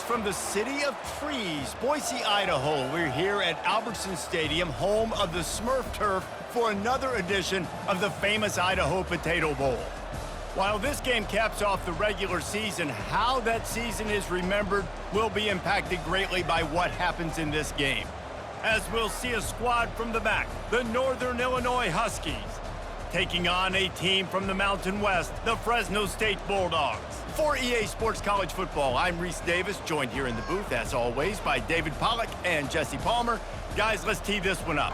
from the city of trees, Boise, Idaho. We're here at Albertson Stadium, home of the Smurf Turf, for another edition of the famous Idaho Potato Bowl. While this game caps off the regular season, how that season is remembered will be impacted greatly by what happens in this game. As we'll see a squad from the back, the Northern Illinois Huskies, taking on a team from the Mountain West, the Fresno State Bulldogs. For EA Sports College Football, I'm Reese Davis, joined here in the booth, as always, by David Pollack and Jesse Palmer. Guys, let's tee this one up.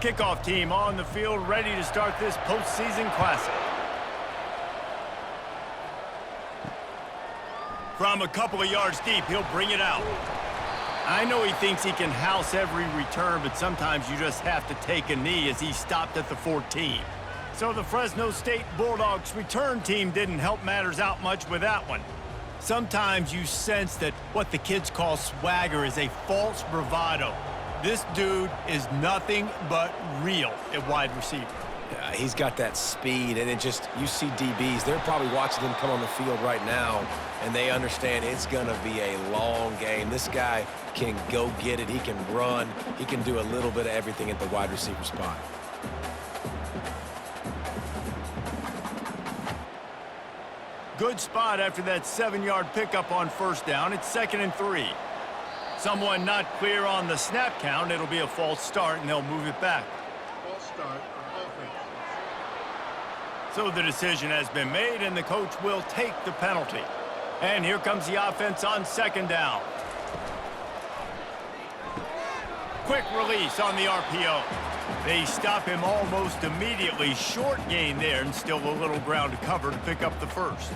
Kickoff team on the field, ready to start this postseason classic. From a couple of yards deep, he'll bring it out. I know he thinks he can house every return, but sometimes you just have to take a knee as he stopped at the 14. So the Fresno State Bulldogs return team didn't help matters out much with that one. Sometimes you sense that what the kids call swagger is a false bravado. This dude is nothing but real at wide receiver. Yeah, he's got that speed, and you see DBs, they're probably watching him come on the field right now, and they understand it's going to be a long game. This guy can go get it. He can run. He can do a little bit of everything at the wide receiver spot. Good spot after that 7-yard pickup on first down. It's 2nd and 3. Someone not clear on the snap count. It'll be a false start, and they'll move it back. False start, offense. So the decision has been made, and the coach will take the penalty. And here comes the offense on 2nd down. Quick release on the RPO. They stop him almost immediately. Short gain there, and still a little ground to cover to pick up the first.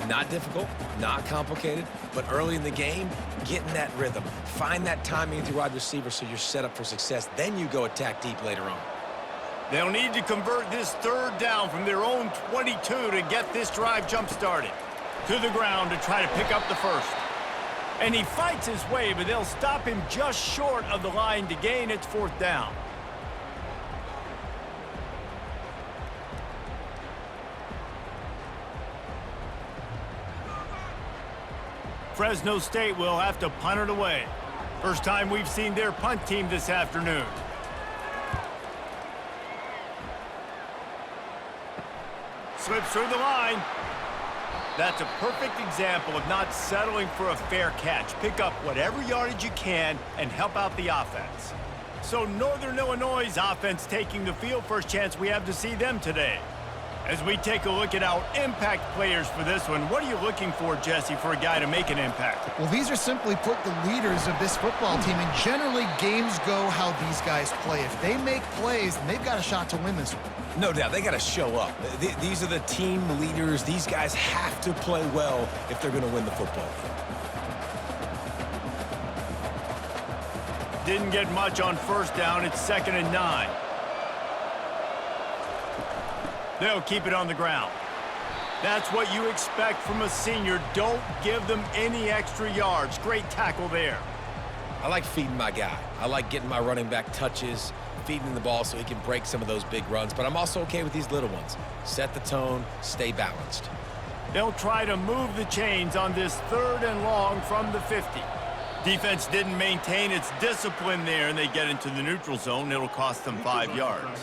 Not difficult, not complicated, but early in the game, get in that rhythm. Find that timing with your wide receiver so you're set up for success. Then you go attack deep later on. They'll need to convert this 3rd down from their own 22 to get this drive jump-started. To the ground to try to pick up the first. And he fights his way, but they'll stop him just short of the line to gain its 4th down. Fresno State will have to punt it away. First time we've seen their punt team this afternoon. Slips through the line. That's a perfect example of not settling for a fair catch. Pick up whatever yardage you can and help out the offense. So Northern Illinois' offense taking the field. First chance we have to see them today. As we take a look at our impact players for this one, what are you looking for, Jesse, for a guy to make an impact? Well, these are simply put the leaders of this football team, and generally games go how these guys play. If they make plays, then they've got a shot to win this one. No doubt, they got to show up. These are the team leaders. These guys have to play well if they're going to win the football game. Didn't get much on first down. It's 2nd and 9. They'll keep it on the ground. That's what you expect from a senior. Don't give them any extra yards. Great tackle there. I like feeding my guy. I like getting my running back touches, feeding him the ball so he can break some of those big runs. But I'm also okay with these little ones. Set the tone, stay balanced. They'll try to move the chains on this 3rd and long from the 50. Defense didn't maintain its discipline there, and they get into the neutral zone. It'll cost them 5 yards.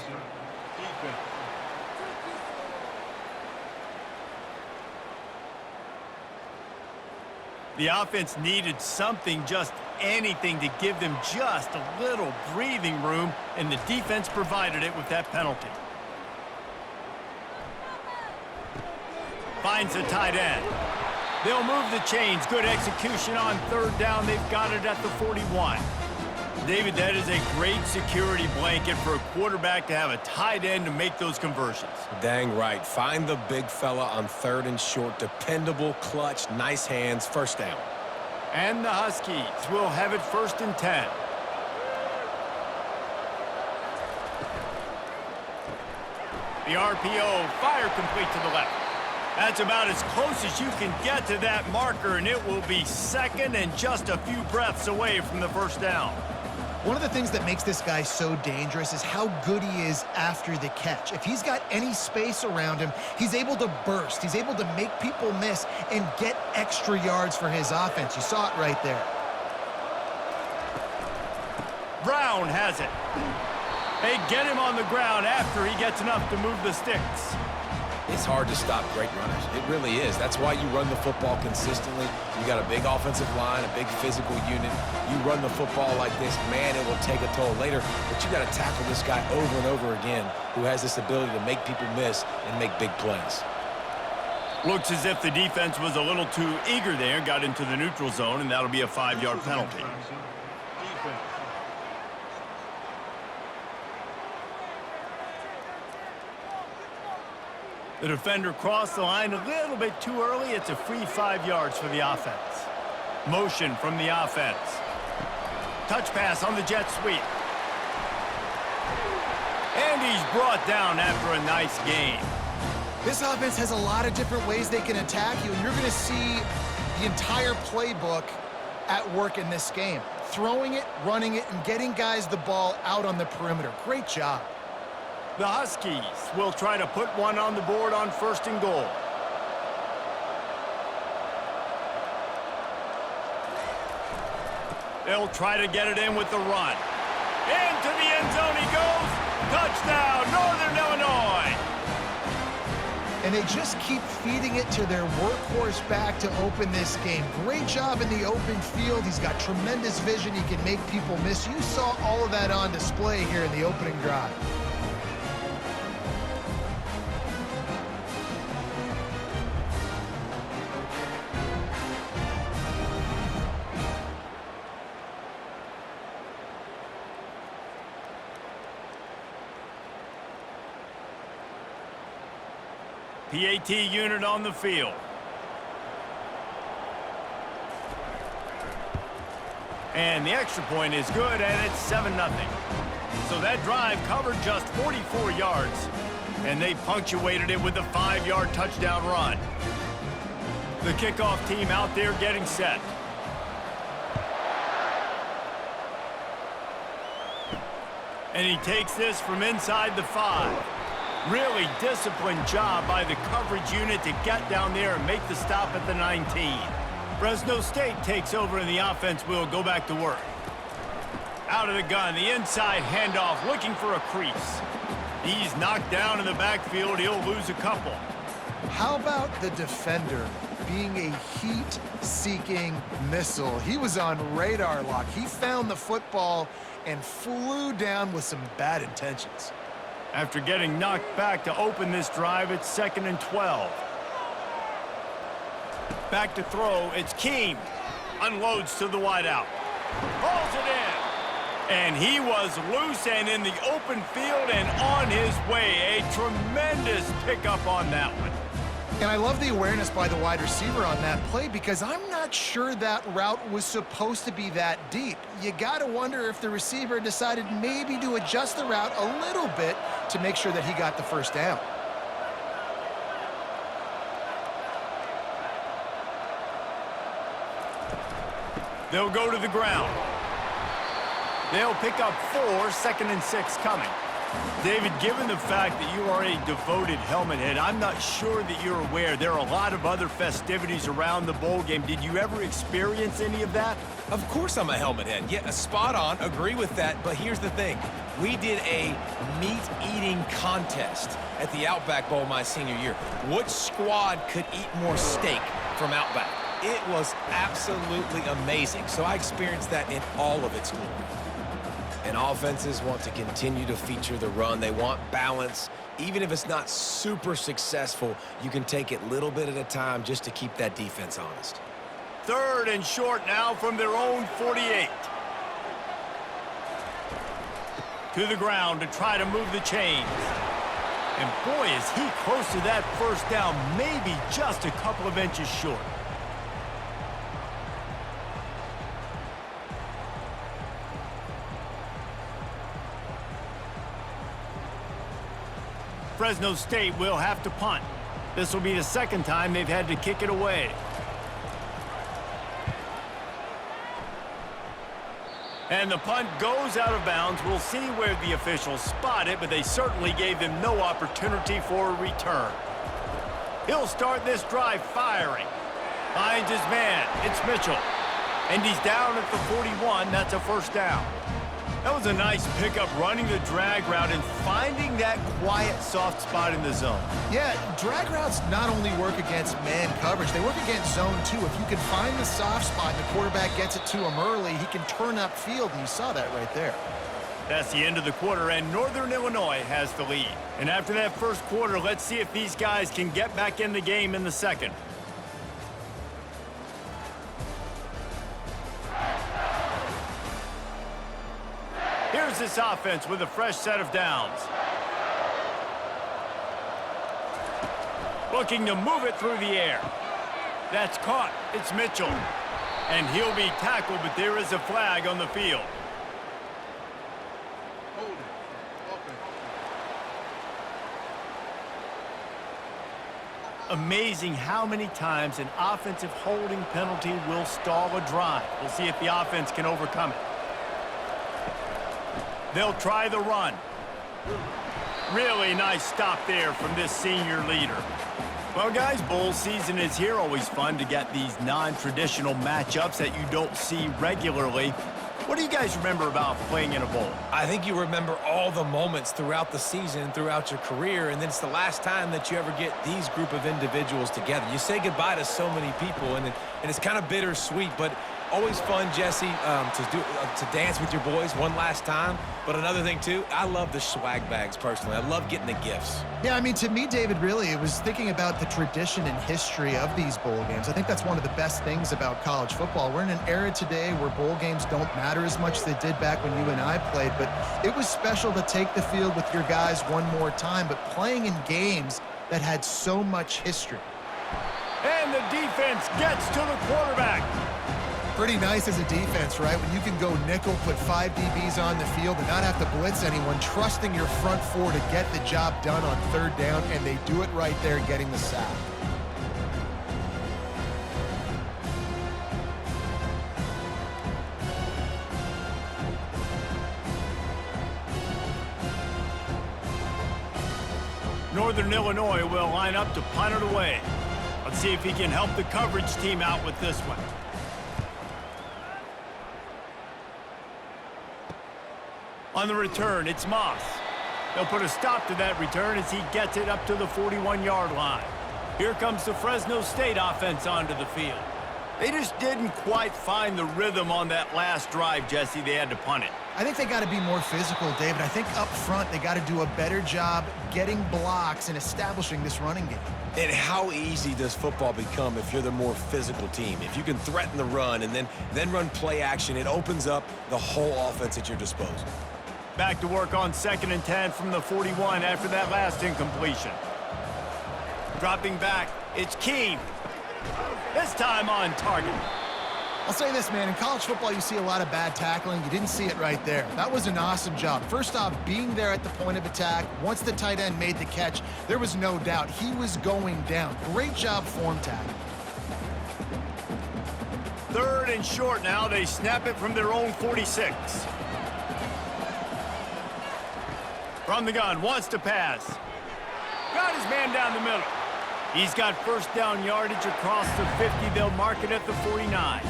The offense needed something, just anything, to give them just a little breathing room, and the defense provided it with that penalty. Finds the tight end. They'll move the chains. Good execution on 3rd down. They've got it at the 41. David, that is a great security blanket for a quarterback to have a tight end to make those conversions. Dang right. Find the big fella on 3rd and short. Dependable, clutch, nice hands, 1st down. And the Huskies will have it 1st and 10. The RPO, fire complete to the left. That's about as close as you can get to that marker, and it will be second and just a few breaths away from the first down. One of the things that makes this guy so dangerous is how good he is after the catch. If he's got any space around him, he's able to burst. He's able to make people miss and get extra yards for his offense. You saw it right there. Brown has it. They get him on the ground after he gets enough to move the sticks. It's hard to stop great runners. It really is. That's why you run the football consistently. You got a big offensive line, a big physical unit. You run the football like this, man, it will take a toll later. But you got to tackle this guy over and over again who has this ability to make people miss and make big plays. Looks as if the defense was a little too eager there, got into the neutral zone, and that'll be a 5-yard penalty. Defense. The defender crossed the line a little bit too early. It's a free 5 yards for the offense. Motion from the offense. Touch pass on the jet sweep. And he's brought down after a nice gain. This offense has a lot of different ways they can attack you, and you're going to see the entire playbook at work in this game. Throwing it, running it, and getting guys the ball out on the perimeter. Great job. The Huskies will try to put one on the board on 1st and goal. They'll try to get it in with the run. Into the end zone he goes. Touchdown, Northern Illinois. And they just keep feeding it to their workhorse back to open this game. Great job in the open field. He's got tremendous vision. He can make people miss. You saw all of that on display here in the opening drive. PAT unit on the field. And the extra point is good, and it's 7-0. So that drive covered just 44 yards, and they punctuated it with a 5-yard touchdown run. The kickoff team out there getting set. And he takes this from inside the 5. Really disciplined job by the coverage unit to get down there and make the stop at the 19. Fresno State takes over and the offense will go back to work. Out of the gun, the inside handoff looking for a crease. He's knocked down in the backfield. He'll lose a couple. How about the defender being a heat-seeking missile? He was on radar lock. He found the football and flew down with some bad intentions. After getting knocked back to open this drive, it's 2nd and 12. Back to throw, it's Keem. Unloads to the wideout. Hauls it in. And he was loose and in the open field and on his way. A tremendous pickup on that one. And I love the awareness by the wide receiver on that play because I'm not sure that route was supposed to be that deep. You got to wonder if the receiver decided maybe to adjust the route a little bit to make sure that he got the first down. They'll go to the ground. They'll pick up 4, 2nd and 6 coming. David, given the fact that you are a devoted helmet head, I'm not sure that you're aware there are a lot of other festivities around the bowl game. Did you ever experience any of that? Of course I'm a helmet head. Yeah, spot on. Agree with that. But here's the thing. We did a meat-eating contest at the Outback Bowl my senior year. Which squad could eat more steak from Outback? It was absolutely amazing. So I experienced that in all of its glory. And offenses want to continue to feature the run. They want balance. Even if it's not super successful, you can take it little bit at a time just to keep that defense honest. 3rd and short now from their own 48. To the ground to try to move the chains. And boy, is he close to that first down, maybe just a couple of inches short. Fresno State will have to punt. This will be the second time they've had to kick it away. And the punt goes out of bounds. We'll see where the officials spot it, but they certainly gave them no opportunity for a return. He'll start this drive firing. Finds his man. It's Mitchell. And he's down at the 41. That's a first down. That was a nice pickup, running the drag route and finding that quiet, soft spot in the zone. Yeah, drag routes not only work against man coverage, they work against zone too. If you can find the soft spot and the quarterback gets it to him early, he can turn upfield, and you saw that right there. That's the end of the quarter, and Northern Illinois has the lead. And after that first quarter, let's see if these guys can get back in the game in the second. Here's this offense with a fresh set of downs. Looking to move it through the air. That's caught. It's Mitchell. And he'll be tackled, but there is a flag on the field. Holding. Offense. Amazing how many times an offensive holding penalty will stall a drive. We'll see if the offense can overcome it. They'll try the run. Really nice stop there from this senior leader. Well, guys, bowl season is here. Always fun to get these non-traditional matchups that you don't see regularly. What do you guys remember about playing in a bowl? I think you remember all the moments throughout the season, throughout your career, and then it's the last time that you ever get these group of individuals together. You say goodbye to so many people, and it's kind of bittersweet, but always fun, Jesse, to dance with your boys one last time. But another thing, too, I love the swag bags, personally. I love getting the gifts. Yeah, I mean, to me, David, really, it was thinking about the tradition and history of these bowl games. I think that's one of the best things about college football. We're in an era today where bowl games don't matter as much as they did back when you and I played, but it was special to take the field with your guys one more time, but playing in games that had so much history. And the defense gets to the quarterback. Pretty nice as a defense, right? When you can go nickel, put 5 DBs on the field and not have to blitz anyone, trusting your front four to get the job done on third down, and they do it right there, getting the sack. Northern Illinois will line up to punt it away. Let's see if he can help the coverage team out with this one. On the return, it's Moss. They'll put a stop to that return as he gets it up to the 41-yard line. Here comes the Fresno State offense onto the field. They just didn't quite find the rhythm on that last drive, Jesse. They had to punt it. I think they got to be more physical, David. I think up front they got to do a better job getting blocks and establishing this running game. And how easy does football become if you're the more physical team? If you can threaten the run and then run play action, it opens up the whole offense at your disposal. Back to work on 2nd and 10 from the 41 after that last incompletion. Dropping back, it's Keene. This time on target. I'll say this, man. In college football, you see a lot of bad tackling. You didn't see it right there. That was an awesome job. First off, being there at the point of attack. Once the tight end made the catch, there was no doubt he was going down. Great job form tackling. 3rd and short now. They snap it from their own 46. From the gun, wants to pass. Got his man down the middle. He's got first down yardage across the 50. They'll mark it at the 49.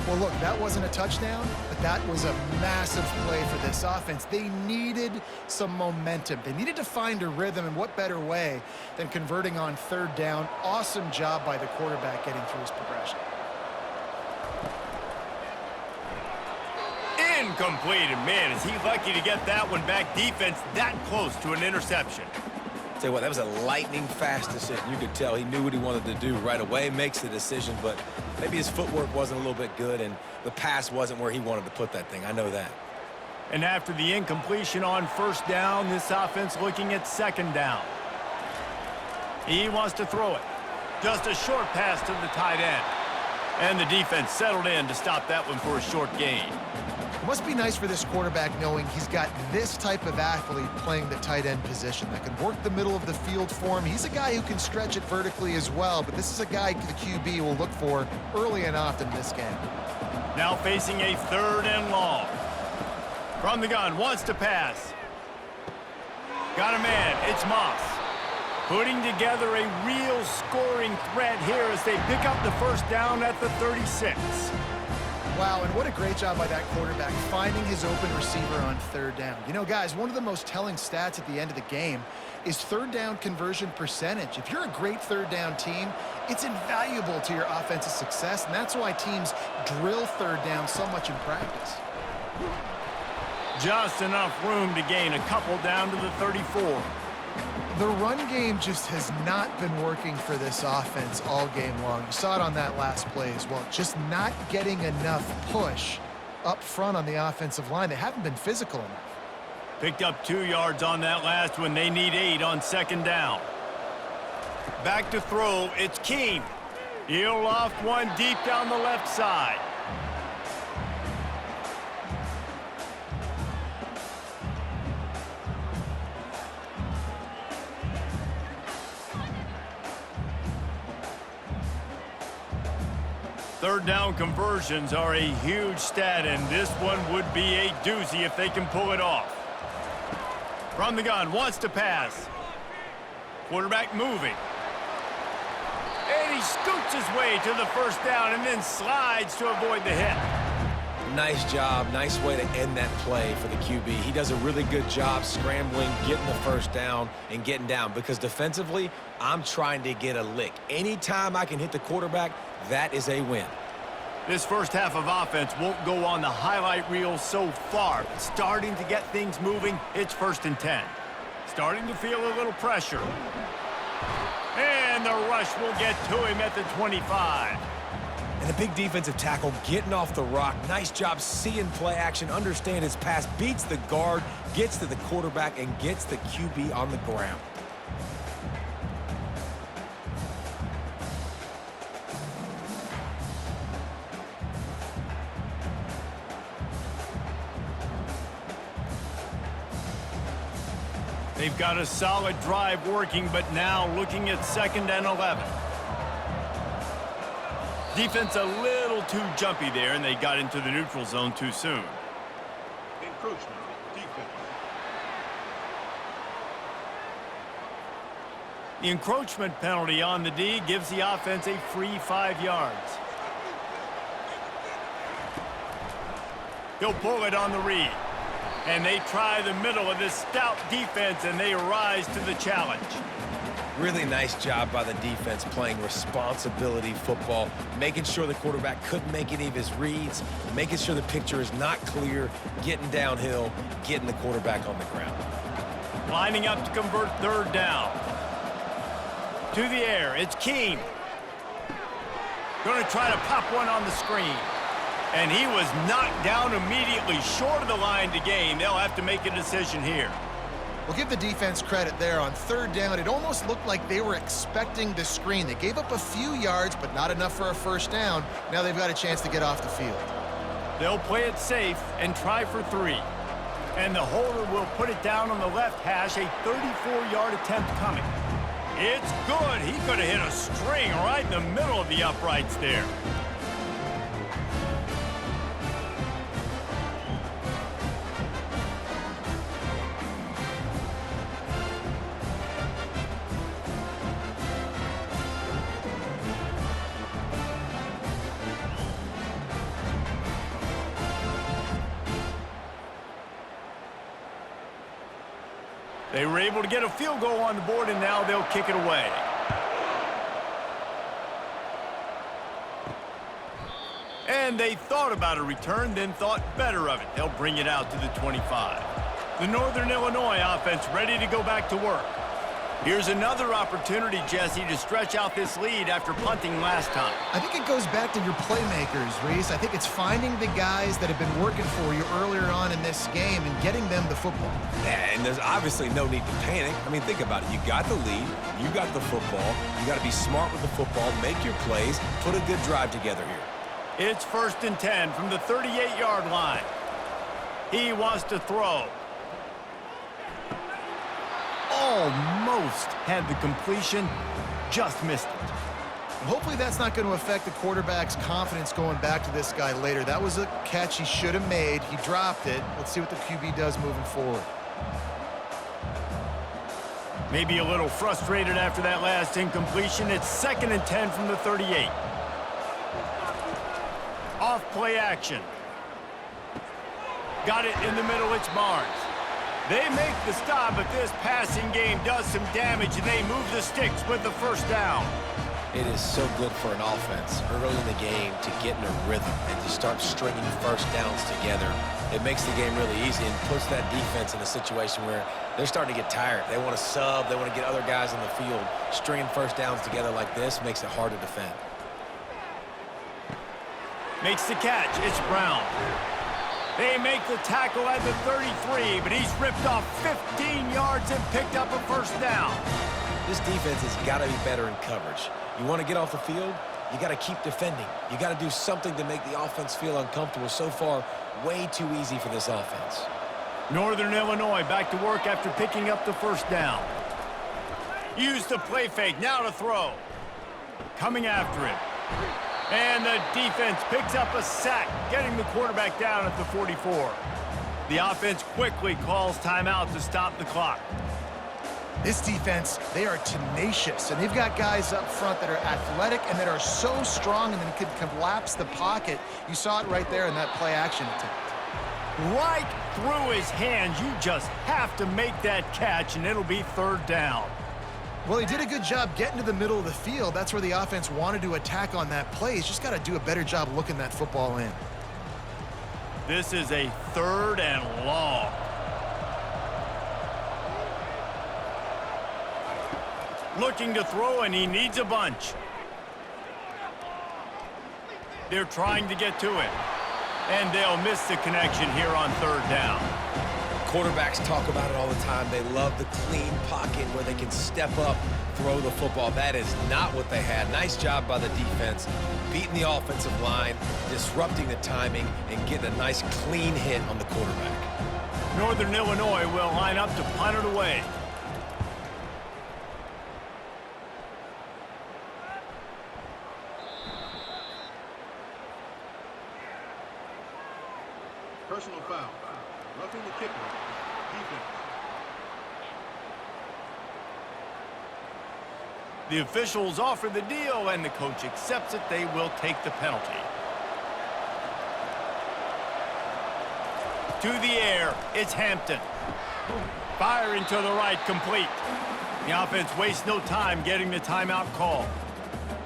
Well, look, that wasn't a touchdown, but that was a massive play for this offense. They needed some momentum. They needed to find a rhythm, and what better way than converting on 3rd down. Awesome job by the quarterback getting through his progression. Incomplete, and man, is he lucky to get that one back. Defense that close to an interception. Tell you what, that was a lightning-fast decision. You could tell he knew what he wanted to do right away, makes the decision, but maybe his footwork wasn't a little bit good, and the pass wasn't where he wanted to put that thing. I know that. And after the incompletion on 1st down, this offense looking at 2nd down. He wants to throw it. Just a short pass to the tight end. And the defense settled in to stop that one for a short gain. It must be nice for this quarterback knowing he's got this type of athlete playing the tight end position that can work the middle of the field for him. He's a guy who can stretch it vertically as well, but this is a guy the QB will look for early and often in this game. Now facing a 3rd and long. From the gun, wants to pass. Got a man, it's Moss. Putting together a real scoring threat here as they pick up the first down at the 36. Wow, and what a great job by that quarterback finding his open receiver on 3rd down. You know, guys, one of the most telling stats at the end of the game is 3rd down conversion percentage. If you're a great 3rd down team, it's invaluable to your offensive success, and that's why teams drill 3rd down so much in practice. Just enough room to gain a couple down to the 34. The run game just has not been working for this offense all game long. You saw it on that last play as well. Just not getting enough push up front on the offensive line. They haven't been physical enough. Picked up 2 yards on that last one. They need 8 on 2nd down. Back to throw. It's Keene. He'll loft one deep down the left side. Third down conversions are a huge stat, and this one would be a doozy if they can pull it off. From the gun, wants to pass. Quarterback moving. And he scoots his way to the first down and then slides to avoid the hit. Nice job. Nice way to end that play for the QB. He does a really good job scrambling, getting the first down, and getting down. Because defensively, I'm trying to get a lick. Anytime I can hit the quarterback, that is a win. This first half of offense won't go on the highlight reel so far. But starting to get things moving, it's 1st and 10. Starting to feel a little pressure. And the rush will get to him at the 25. And the big defensive tackle getting off the rock. Nice job seeing play action, understand his pass, beats the guard, gets to the quarterback, and gets the QB on the ground. They've got a solid drive working, but now looking at 2nd and 11. Defense a little too jumpy there, and they got into the neutral zone too soon. Encroachment, defense. The encroachment penalty on the D gives the offense a free 5 yards. He'll pull it on the read. And they try the middle of this stout defense, and they rise to the challenge. Really nice job by the defense playing responsibility football, making sure the quarterback couldn't make any of his reads, making sure the picture is not clear, getting downhill, getting the quarterback on the ground. Lining up to convert 3rd down. To the air, it's Keene. Going to try to pop one on the screen. And he was knocked down immediately short of the line to gain. They'll have to make a decision here. We'll give the defense credit there on 3rd down. It almost looked like they were expecting the screen. They gave up a few yards, but not enough for a first down. Now they've got a chance to get off the field. They'll play it safe and try for 3. And the holder will put it down on the left hash, a 34-yard attempt coming. It's good. He could have hit a string right in the middle of the uprights there. They were able to get a field goal on the board, and now they'll kick it away. And they thought about a return, then thought better of it. They'll bring it out to the 25. The Northern Illinois offense ready to go back to work. Here's another opportunity, Jesse, to stretch out this lead after punting last time. I think it goes back to your playmakers, Reese. I think it's finding the guys that have been working for you earlier on in this game and getting them the football. Yeah, and there's obviously no need to panic. I mean, think about it. You got the lead. You got the football. You got to be smart with the football, make your plays, put a good drive together here. It's 1st and 10 from the 38-yard line. He wants to throw. Almost had the completion, just missed it. Hopefully that's not going to affect the quarterback's confidence going back to this guy later. That was a catch he should have made. He dropped it. Let's see what the QB does moving forward. Maybe a little frustrated after that last incompletion. It's 2nd and 10 from the 38. Off play action. Got it in the middle. It's Barnes. They make the stop, but this passing game does some damage, and they move the sticks with the first down. It is so good for an offense early in the game to get in a rhythm and to start stringing first downs together. It makes the game really easy and puts that defense in a situation where they're starting to get tired. They want to sub. They want to get other guys on the field. Stringing first downs together like this makes it hard to defend. Makes the catch. It's Brown. They make the tackle at the 33, but he's ripped off 15 yards and picked up a first down. This defense has got to be better in coverage. You want to get off the field, you got to keep defending. You got to do something to make the offense feel uncomfortable. So far, way too easy for this offense. Northern Illinois back to work after picking up the first down. Use the play fake, now to throw. Coming after him. And the defense picks up a sack, getting the quarterback down at the 44. The offense quickly calls timeout to stop the clock. This defense, they are tenacious, and they've got guys up front that are athletic and that are so strong and then could collapse the pocket. You saw it right there in that play action attempt. Right through his hands. You just have to make that catch, and it'll be 3rd down. Well, he did a good job getting to the middle of the field. That's where the offense wanted to attack on that play. He's just got to do a better job looking that football in. This is a 3rd and long. Looking to throw, and he needs a bunch. They're trying to get to it. And they'll miss the connection here on 3rd down. Quarterbacks talk about it all the time. They love the clean pocket where they can step up, throw the football. That is not what they had. Nice job by the defense, beating the offensive line, disrupting the timing, and getting a nice clean hit on the quarterback. Northern Illinois will line up to punt it away. Personal foul. Roughing the kicker. Defense. The officials offer the deal, and the coach accepts it. They will take the penalty. To the air, it's Hampton. Firing to the right, complete. The offense wastes no time getting the timeout call.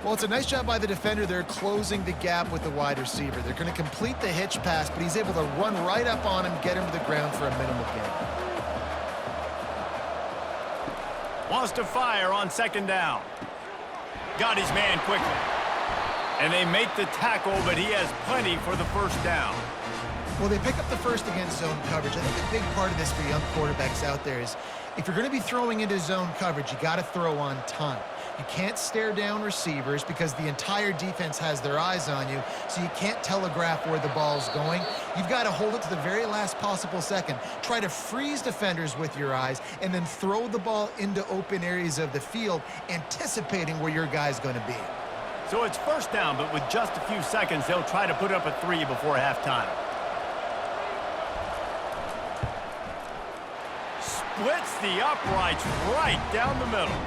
Well, it's a nice job by the defender. They're closing the gap with the wide receiver. They're going to complete the hitch pass, but he's able to run right up on him, get him to the ground for a minimal gain. Wants to fire on 2nd down. Got his man quickly. And they make the tackle, but he has plenty for the first down. Well, they pick up the first against zone coverage. I think a big part of this for young quarterbacks out there is if you're going to be throwing into zone coverage, you got to throw on time. You can't stare down receivers because the entire defense has their eyes on you, so you can't telegraph where the ball's going. You've got to hold it to the very last possible second. Try to freeze defenders with your eyes and then throw the ball into open areas of the field, anticipating where your guy's going to be. So it's first down, but with just a few seconds, they'll try to put up a 3 before halftime. Splits the uprights right down the middle.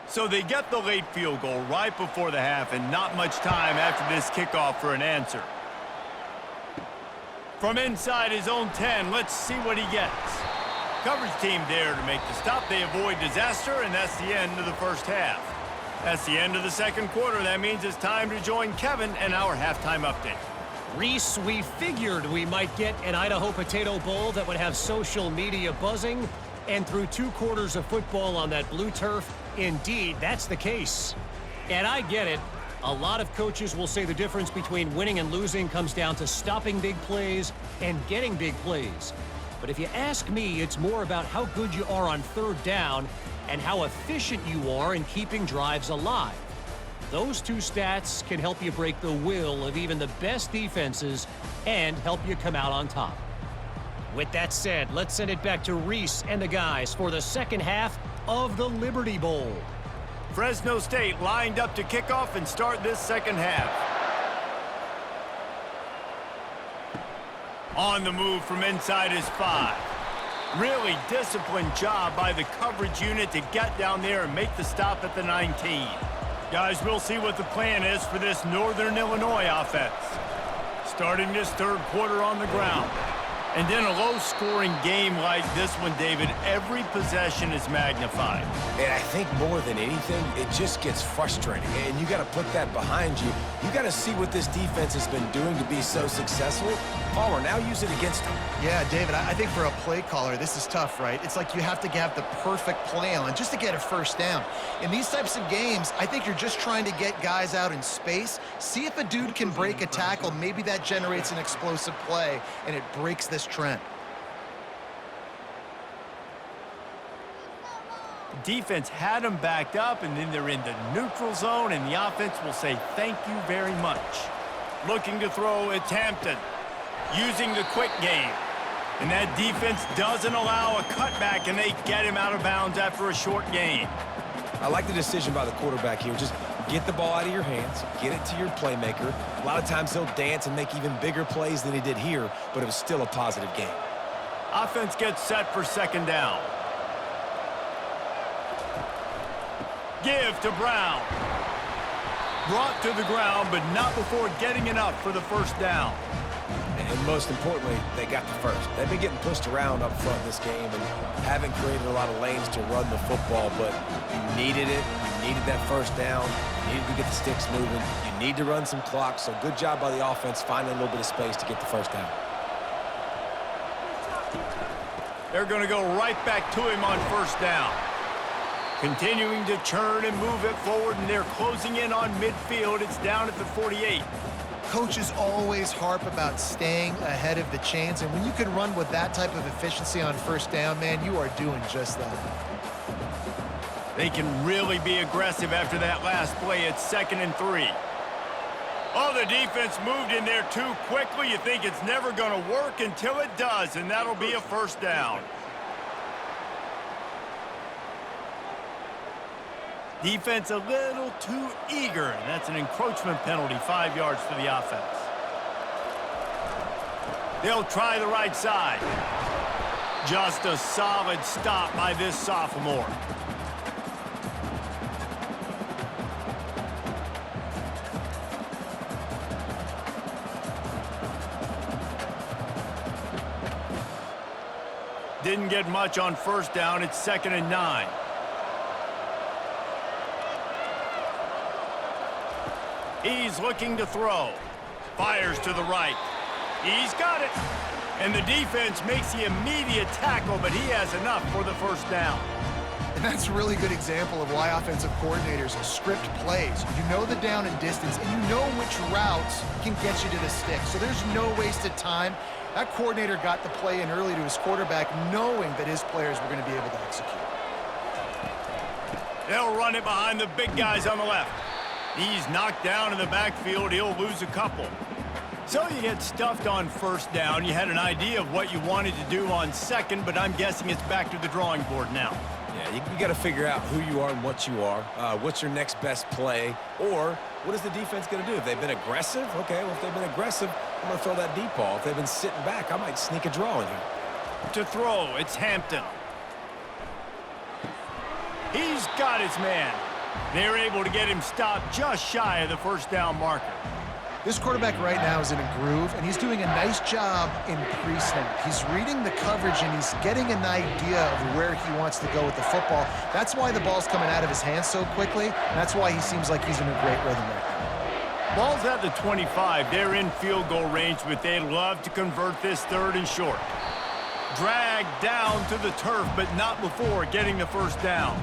So they get the late field goal right before the half, and not much time after this kickoff for an answer. From inside his own 10, let's see what he gets. Coverage team there to make the stop. They avoid disaster, and that's the end of the first half. That's the end of the second quarter. That means it's time to join Kevin and our halftime update. Reese, we figured we might get an Idaho Potato Bowl that would have social media buzzing, and through 2 quarters of football on that blue turf, indeed, that's the case. And I get it. A lot of coaches will say the difference between winning and losing comes down to stopping big plays and getting big plays. But if you ask me, it's more about how good you are on 3rd down and how efficient you are in keeping drives alive. Those 2 stats can help you break the will of even the best defenses and help you come out on top. With that said, let's send it back to Reese and the guys for the second half of the Liberty Bowl. Fresno State lined up to kick off and start this second half. On the move from inside his 5. Really disciplined job by the coverage unit to get down there and make the stop at the 19. Guys, we'll see what the plan is for this Northern Illinois offense. Starting this 3rd quarter on the ground. And in a low-scoring game like this one, David, every possession is magnified. And I think more than anything, it just gets frustrating. And you got to put that behind you. You got to see what this defense has been doing to be so successful. Palmer, now use it against them. Yeah, David, I think for a play caller, this is tough, right? It's like you have to have the perfect play on just to get a first down. In these types of games, I think you're just trying to get guys out in space, see if a dude can break a tackle. Maybe that generates an explosive play, and it breaks this trend. Defense had them backed up, and then they're in the neutral zone, and the offense will say thank you very much. Looking to throw, it's Hampton. Using the quick game. And that defense doesn't allow a cutback, and they get him out of bounds after a short gain. I like the decision by the quarterback here. Just get the ball out of your hands, get it to your playmaker. A lot of times he'll dance and make even bigger plays than he did here, but it was still a positive game. Offense gets set for 2nd down. Give to Brown. Brought to the ground, but not before getting enough for the 1st down. And most importantly, they got the first. They've been getting pushed around up front this game and haven't created a lot of lanes to run the football, but you needed it. You needed that 1st down. You needed to get the sticks moving. You need to run some clock, so good job by the offense finding a little bit of space to get the 1st down. They're going to go right back to him on 1st down. Continuing to churn and move it forward, and they're closing in on midfield. It's down at the 48. Coaches always harp about staying ahead of the chains, and when you can run with that type of efficiency on 1st down, man, you are doing just that. They can really be aggressive after that last play. It's 2nd and 3. Oh, the defense moved in there too quickly. You think it's never going to work until it does, and that'll be a 1st down. Defense a little too eager, and that's an encroachment penalty, 5 yards for the offense. They'll try the right side. Just a solid stop by this sophomore. Didn't get much on 1st down. It's 2nd and 9. He's looking to throw. Fires to the right. He's got it. And the defense makes the immediate tackle, but he has enough for the 1st down. And that's a really good example of why offensive coordinators script plays. You know the down and distance, and you know which routes can get you to the stick. So there's no wasted time. That coordinator got the play in early to his quarterback, knowing that his players were going to be able to execute. They'll run it behind the big guys on the left. He's knocked down in the backfield. He'll lose a couple. So you get stuffed on 1st down. You had an idea of what you wanted to do on 2nd, but I'm guessing it's back to the drawing board now. Yeah, you got to figure out who you are and what you are. What's your next best play? Or what is the defense going to do? If they've been aggressive, okay, well, if they've been aggressive, I'm going to throw that deep ball. If they've been sitting back, I might sneak a draw in here. To throw, it's Hampton. He's got his man. They're able to get him stopped just shy of the 1st down marker. This quarterback right now is in a groove, and he's doing a nice job in pre-snap. He's reading the coverage, and he's getting an idea of where he wants to go with the football. That's why the ball's coming out of his hands so quickly, and that's why he seems like he's in a great rhythm right now. Ball's at the 25. They're in field goal range, but they'd love to convert this 3rd and short. Dragged down to the turf, but not before getting the first down.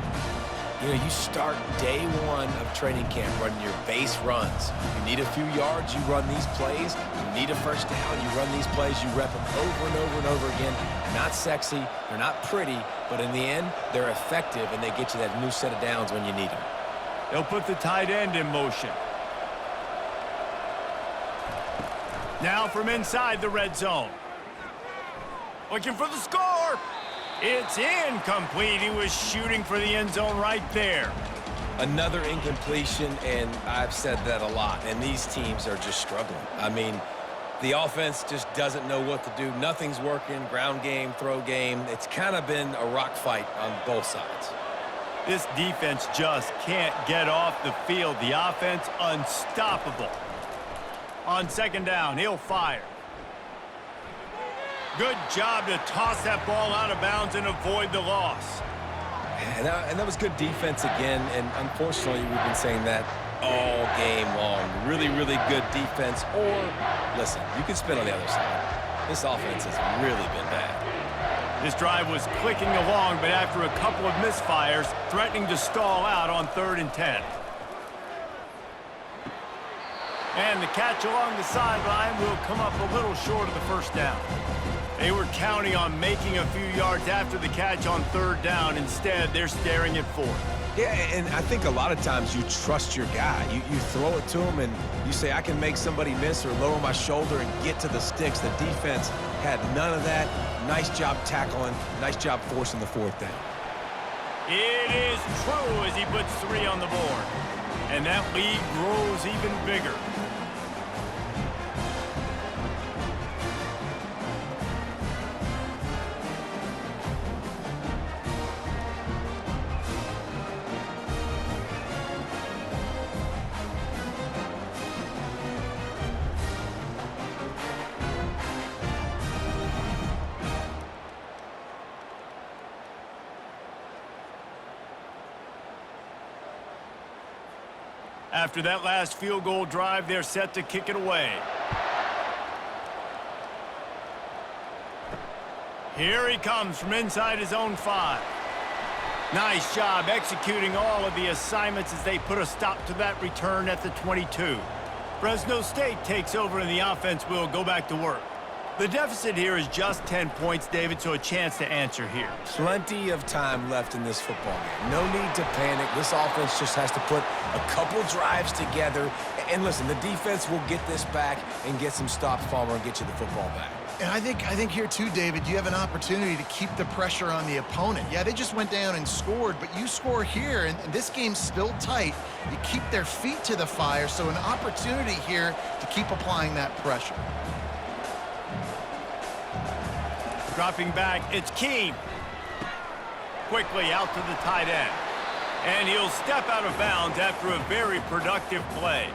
You know, you start day one of training camp running your base runs. You need a few yards, you run these plays. You need a first down, you run these plays. You rep them over and over and over again. Not sexy, they're not pretty, but in the end, they're effective, and they get you that new set of downs when you need them. They'll put the tight end in motion. Now from inside the red zone. Looking for the score. It's incomplete. He was shooting for the end zone right there. Another incompletion, and I've said that a lot, and these teams are just struggling. I mean, the offense just doesn't know what to do. Nothing's working, ground game, throw game. It's kind of been a rock fight on both sides. This defense just can't get off the field. The offense unstoppable. On 2nd down, he'll fire. Good job to toss that ball out of bounds and avoid the loss. And that was good defense again, and unfortunately, we've been saying that all game long. Really, really good defense. Or, listen, you can spin on the other side. This offense has really been bad. This drive was clicking along, but after a couple of misfires, threatening to stall out on 3rd and 10. And the catch along the sideline will come up a little short of the first down. They were counting on making a few yards after the catch on 3rd down. Instead, they're staring at 4th. Yeah, and I think a lot of times you trust your guy. You throw it to him, and you say, I can make somebody miss or lower my shoulder and get to the sticks. The defense had none of that. Nice job tackling. Nice job forcing the 4th down. It is true as he puts 3 on the board. And that lead grows even bigger. After that last field goal drive, they're set to kick it away. Here he comes from inside his own 5. Nice job executing all of the assignments as they put a stop to that return at the 22. Fresno State takes over and the offense will go back to work. The deficit here is just 10 points, David, so a chance to answer here. Plenty of time left in this football game. No need to panic. This offense just has to put a couple drives together. And listen, the defense will get this back and get some stops, Palmer, and get you the football back. And I think here too, David, you have an opportunity to keep the pressure on the opponent. Yeah, they just went down and scored, but you score here, and this game's still tight. You keep their feet to the fire, so an opportunity here to keep applying that pressure. Dropping back, it's Keene. Quickly out to the tight end. And he'll step out of bounds after a very productive play.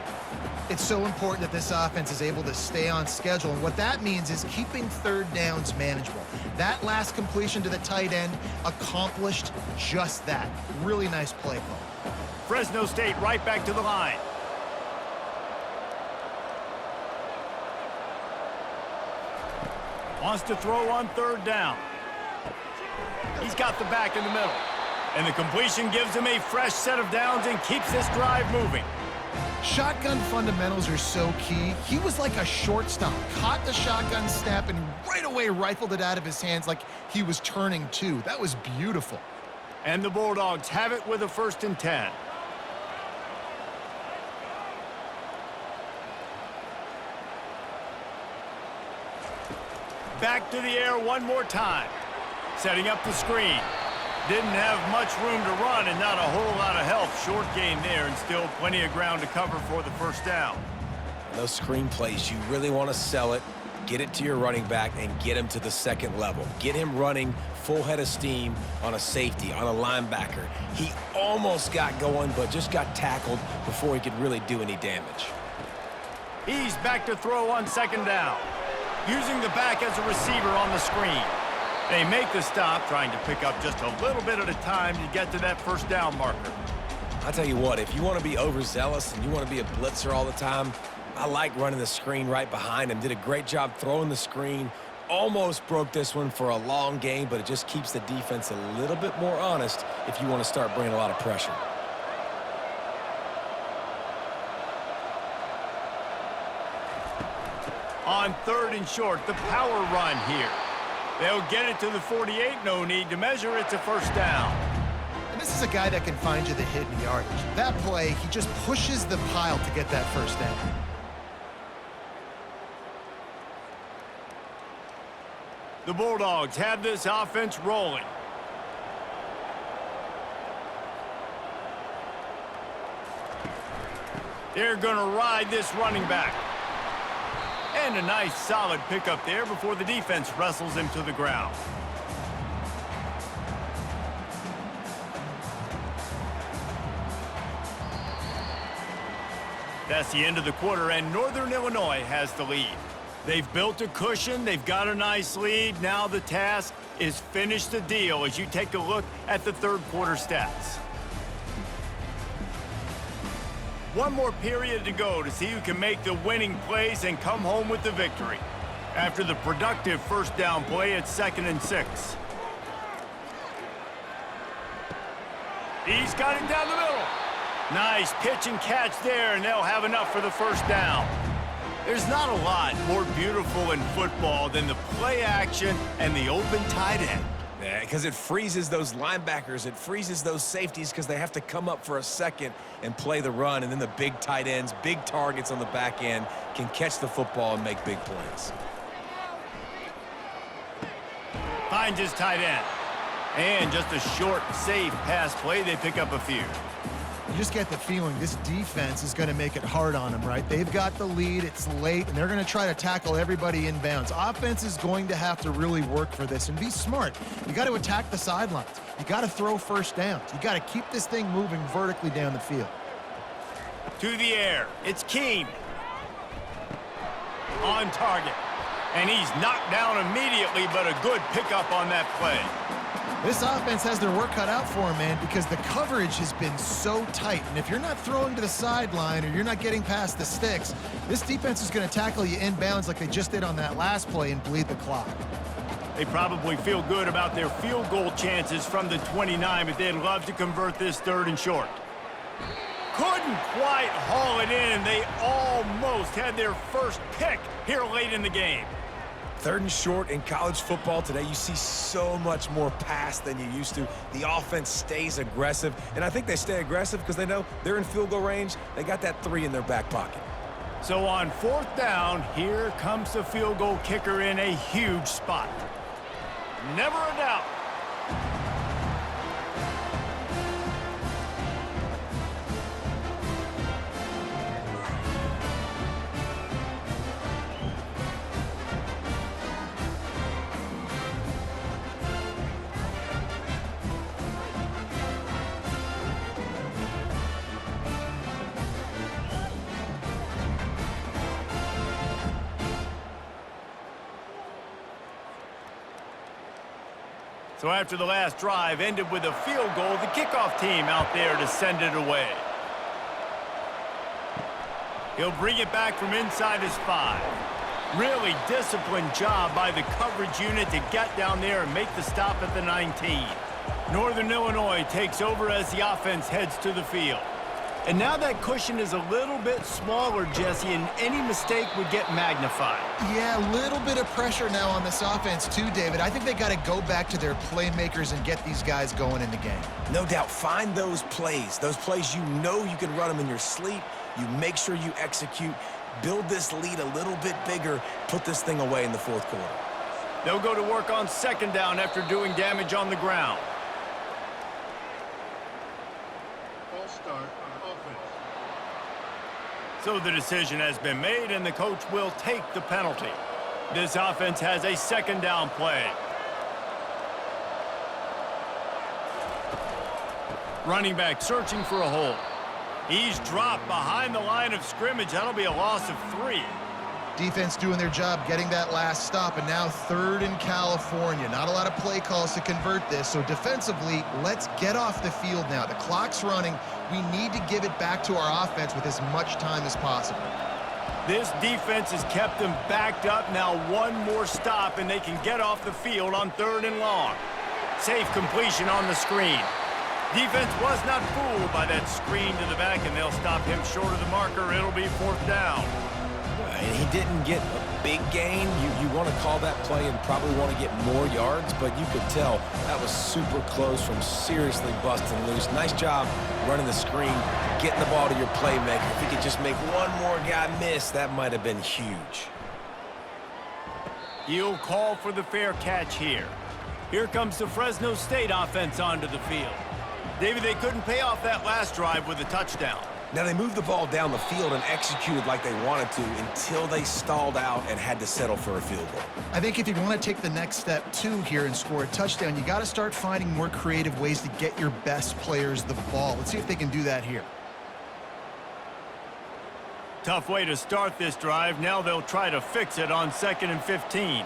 It's so important that this offense is able to stay on schedule, and what that means is keeping 3rd downs manageable. That last completion to the tight end accomplished just that. Really nice play call. Fresno State right back to the line. Wants to throw on 3rd down. He's got the back in the middle. And the completion gives him a fresh set of downs and keeps this drive moving. Shotgun fundamentals are so key. He was like a shortstop, caught the shotgun snap and right away rifled it out of his hands like he was turning 2. That was beautiful. And the Bulldogs have it with a 1st and 10. Back to the air one more time. Setting up the screen. Didn't have much room to run and not a whole lot of help. Short gain there and still plenty of ground to cover for the first down. Those screen plays, you really want to sell it, get it to your running back, and get him to the 2nd level. Get him running full head of steam on a safety, on a linebacker. He almost got going, but just got tackled before he could really do any damage. He's back to throw on 2nd down. Using the back as a receiver on the screen. They make the stop, trying to pick up just a little bit at a time to get to that first down marker. I tell you what, if you want to be overzealous and you want to be a blitzer all the time, I like running the screen right behind him. Did a great job throwing the screen. Almost broke this one for a long game, but it just keeps the defense a little bit more honest if you want to start bringing a lot of pressure. On 3rd and short, the power run here. They'll get it to the 48, no need to measure, it's a first down. And this is a guy that can find you the hidden yardage. That play, he just pushes the pile to get that first down. The Bulldogs have this offense rolling. They're going to ride this running back. And a nice solid pickup there before the defense wrestles him to the ground. That's the end of the quarter, and Northern Illinois has the lead. They've built a cushion, they've got a nice lead. Now the task is finish the deal as you take a look at the third quarter stats. One more period to go to see who can make the winning plays and come home with the victory. After the productive first down play, it's 2nd and 6. He's got it down the middle. Nice pitch and catch there, and they'll have enough for the first down. There's not a lot more beautiful in football than the play action and the open tight end. Yeah, because it freezes those linebackers. It freezes those safeties because they have to come up for a second and play the run. And then the big tight ends, big targets on the back end can catch the football and make big plays. Finds his tight end. And just a short, safe pass play. They pick up a few. You just get the feeling this defense is going to make it hard on them, right? They've got the lead, it's late, and they're going to try to tackle everybody inbounds. Offense is going to have to really work for this and be smart. You got to attack the sidelines. You got to throw first downs. You got to keep this thing moving vertically down the field. To the air, it's Keene. On target. And he's knocked down immediately, but a good pickup on that play. This offense has their work cut out for them, man, because the coverage has been so tight. And if you're not throwing to the sideline or you're not getting past the sticks, this defense is going to tackle you inbounds like they just did on that last play and bleed the clock. They probably feel good about their field goal chances from the 29, but they'd love to convert this 3rd and short. Couldn't quite haul it in. They almost had their first pick here late in the game. 3rd and short in college football today, you see so much more pass than you used to. The offense stays aggressive, and I think they stay aggressive because they know they're in field goal range. They got that 3 in their back pocket. So on 4th down, here comes the field goal kicker in a huge spot. Never a doubt. So after the last drive ended with a field goal, the kickoff team out there to send it away. He'll bring it back from inside his 5. Really disciplined job by the coverage unit to get down there and make the stop at the 19. Northern Illinois takes over as the offense heads to the field. And now that cushion is a little bit smaller, Jesse, and any mistake would get magnified. Yeah, a little bit of pressure now on this offense too, David. I think they got to go back to their playmakers and get these guys going in the game. No doubt, find those plays you know you can run them in your sleep. You make sure you execute, build this lead a little bit bigger, put this thing away in the 4th quarter. They'll go to work on 2nd down after doing damage on the ground. False start on offense. So the decision has been made, and the coach will take the penalty. This offense has a 2nd down play. Running back searching for a hole. He's dropped behind the line of scrimmage. That'll be a loss of 3. Defense doing their job, getting that last stop, and now 3rd in California. Not a lot of play calls to convert this, so defensively, let's get off the field now. The clock's running. We need to give it back to our offense with as much time as possible. This defense has kept them backed up. Now one more stop, and they can get off the field on 3rd and long. Safe completion on the screen. Defense was not fooled by that screen to the back, and they'll stop him short of the marker. It'll be 4th down. And he didn't get a big gain. You want to call that play and probably want to get more yards, but you could tell that was super close from seriously busting loose. Nice job running the screen, getting the ball to your playmaker. If he could just make one more guy miss, that might have been huge. He'll call for the fair catch here. Here comes the Fresno State offense onto the field. David, they couldn't pay off that last drive with a touchdown. Now, they moved the ball down the field and executed like they wanted to until they stalled out and had to settle for a field goal. I think if you want to take the next step, too, here and score a touchdown, you got to start finding more creative ways to get your best players the ball. Let's see if they can do that here. Tough way to start this drive. Now they'll try to fix it on 2nd and 15.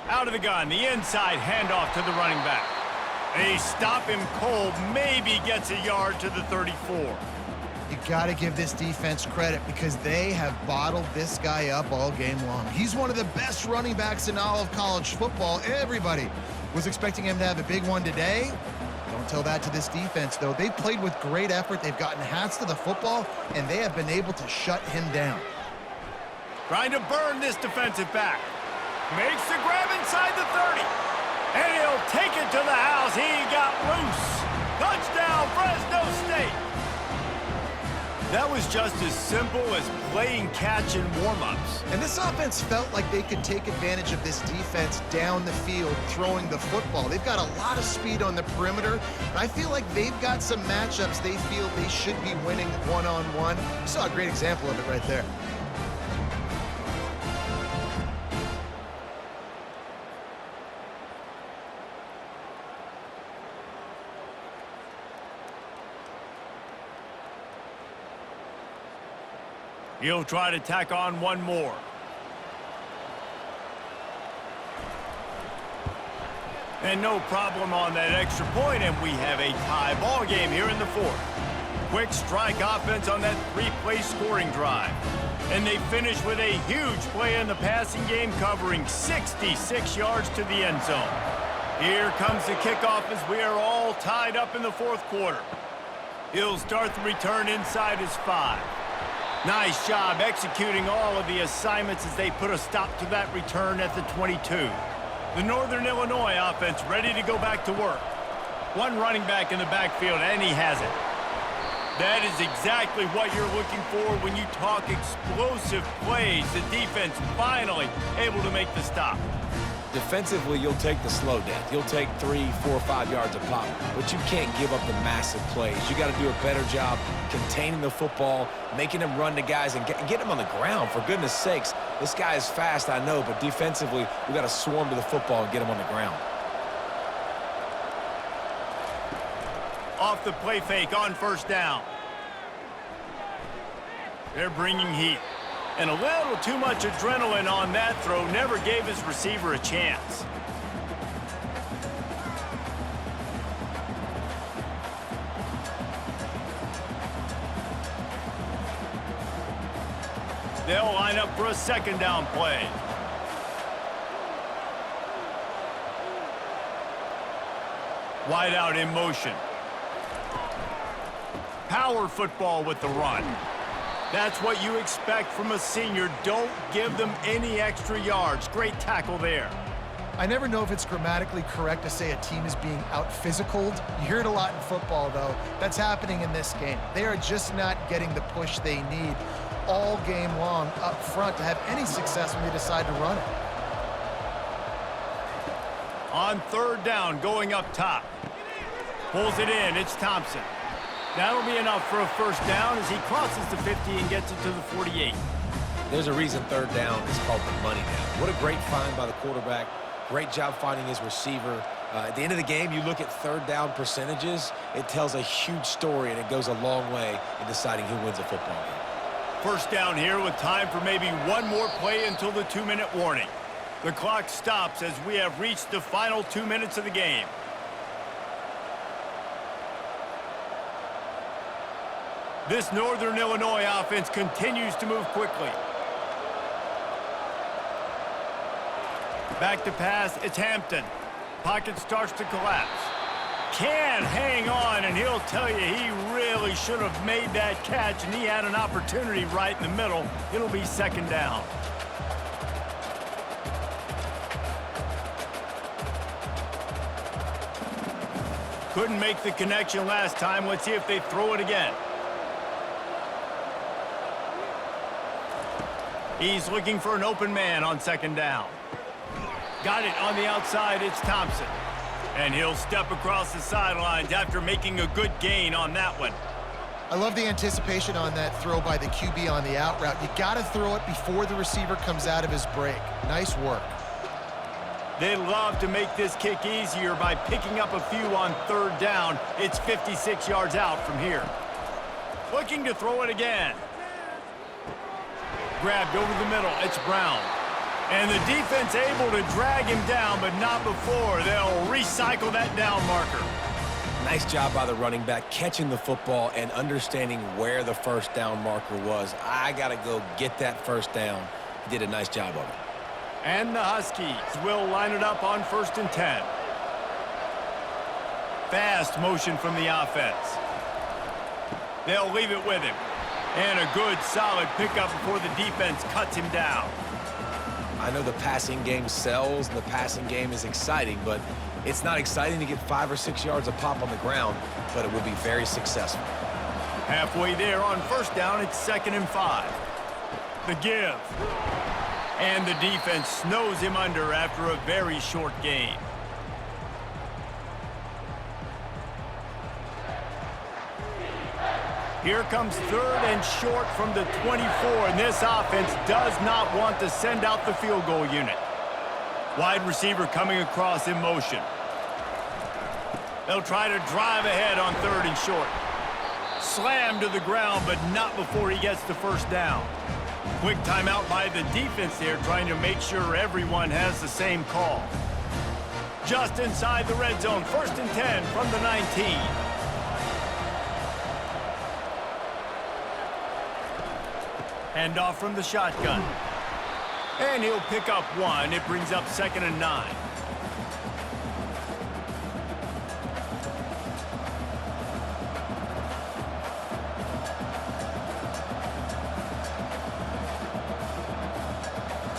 Out of the gun, the inside handoff to the running back. They stop him cold, maybe gets a yard to the 34. You got to give this defense credit because they have bottled this guy up all game long. He's one of the best running backs in all of college football. Everybody was expecting him to have a big one today. Don't tell that to this defense, though. They've played with great effort. They've gotten hats to the football, and they have been able to shut him down. Trying to burn this defensive back. Makes the grab inside the 30. And he'll take it to the house. He got loose. Touchdown, Fresno State. That was just as simple as playing catch in warm-ups. And this offense felt like they could take advantage of this defense down the field, throwing the football. They've got a lot of speed on the perimeter, and I feel like they've got some matchups they feel they should be winning one-on-one. You saw a great example of it right there. He'll try to tack on one more. And no problem on that extra point, and we have a tie ball game here in the 4th. Quick strike offense on that 3-play scoring drive. And they finish with a huge play in the passing game, covering 66 yards to the end zone. Here comes the kickoff as we are all tied up in the 4th quarter. He'll start the return inside his 5. Nice job executing all of the assignments as they put a stop to that return at the 22. The Northern Illinois offense ready to go back to work. One running back in the backfield, and he has it. That is exactly what you're looking for when you talk explosive plays. The defense finally able to make the stop. Defensively, you'll take the slow death. You'll take 3, 4, 5 yards a pop, but you can't give up the massive plays. You got to do a better job containing the football, making them run to guys, and get them on the ground. For goodness sakes, this guy is fast, I know, but defensively, we got to swarm to the football and get him on the ground. Off the play fake on 1st down. They're bringing heat. And a little too much adrenaline on that throw never gave his receiver a chance. They'll line up for a 2nd down play. Wide out in motion. Power football with the run. That's what you expect from a senior. Don't give them any extra yards. Great tackle there. I never know if it's grammatically correct to say a team is being out-physicaled. You hear it a lot in football, though. That's happening in this game. They are just not getting the push they need all game long up front to have any success when they decide to run it. On 3rd down, going up top. Pulls it in. It's Thompson. That'll be enough for a 1st down as he crosses the 50 and gets it to the 48. There's a reason 3rd down is called the money down. What a great find by the quarterback. Great job finding his receiver. At the end of the game, you look at 3rd down percentages. It tells a huge story, and it goes a long way in deciding who wins a football game. First down here with time for maybe one more play until the 2-minute warning. The clock stops as we have reached the final 2 minutes of the game. This Northern Illinois offense continues to move quickly. Back to pass, it's Hampton. Pocket starts to collapse. Can hang on, and he'll tell you he really should have made that catch, and he had an opportunity right in the middle. It'll be second down. Couldn't make the connection last time. Let's see if they throw it again. He's looking for an open man on second down. Got it on the outside, it's Thompson. And he'll step across the sidelines after making a good gain on that one. I love the anticipation on that throw by the QB on the out route. You got to throw it before the receiver comes out of his break. Nice work. They love to make this kick easier by picking up a few on third down. It's 56 yards out from here. Looking to throw it again. Grabbed over the middle, it's Brown. And the defense able to drag him down, but not before. They'll recycle that down marker. Nice job by the running back, catching the football and understanding where the first down marker was. I got to go get that first down. He did a nice job of it. And the Huskies will line it up on 1st and 10. Fast motion from the offense. They'll leave it with him. And a good, solid pickup before the defense cuts him down. I know the passing game sells and the passing game is exciting, but it's not exciting to get 5 or 6 yards a pop on the ground, but it will be very successful. Halfway there on first down, it's 2nd and 5. The give. And the defense snows him under after a very short gain. Here comes 3rd and short from the 24, and this offense does not want to send out the field goal unit. Wide receiver coming across in motion. They'll try to drive ahead on 3rd and short. Slammed to the ground, but not before he gets the first down. Quick timeout by the defense there, trying to make sure everyone has the same call. Just inside the red zone, 1st and 10 from the 19. Hand off from the shotgun. And he'll pick up 1. It brings up 2nd and 9.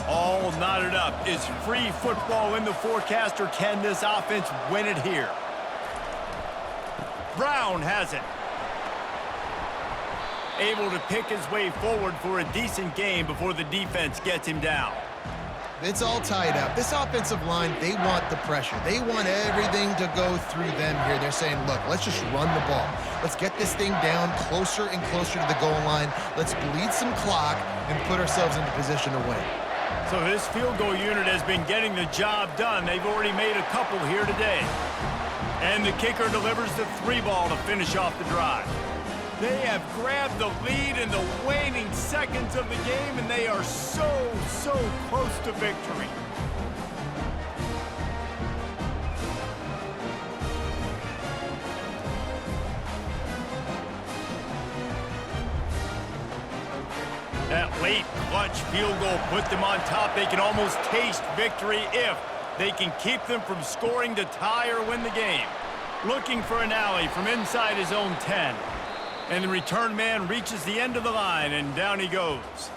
All knotted up. Is free football in the forecast, or can this offense win it here? Brown has it. Able to pick his way forward for a decent game before the defense gets him down. It's all tied up. This offensive line, they want the pressure. They want everything to go through them here. They're saying, look, let's just run the ball. Let's get this thing down closer and closer to the goal line. Let's bleed some clock and put ourselves into position to win. So this field goal unit has been getting the job done. They've already made a couple here today. And the kicker delivers the 3 ball to finish off the drive. They have grabbed the lead in the waning seconds of the game, and they are so close to victory. That late clutch field goal put them on top. They can almost taste victory if they can keep them from scoring to tie or win the game. Looking for an alley from inside his own 10. And the return man reaches the end of the line, and down he goes.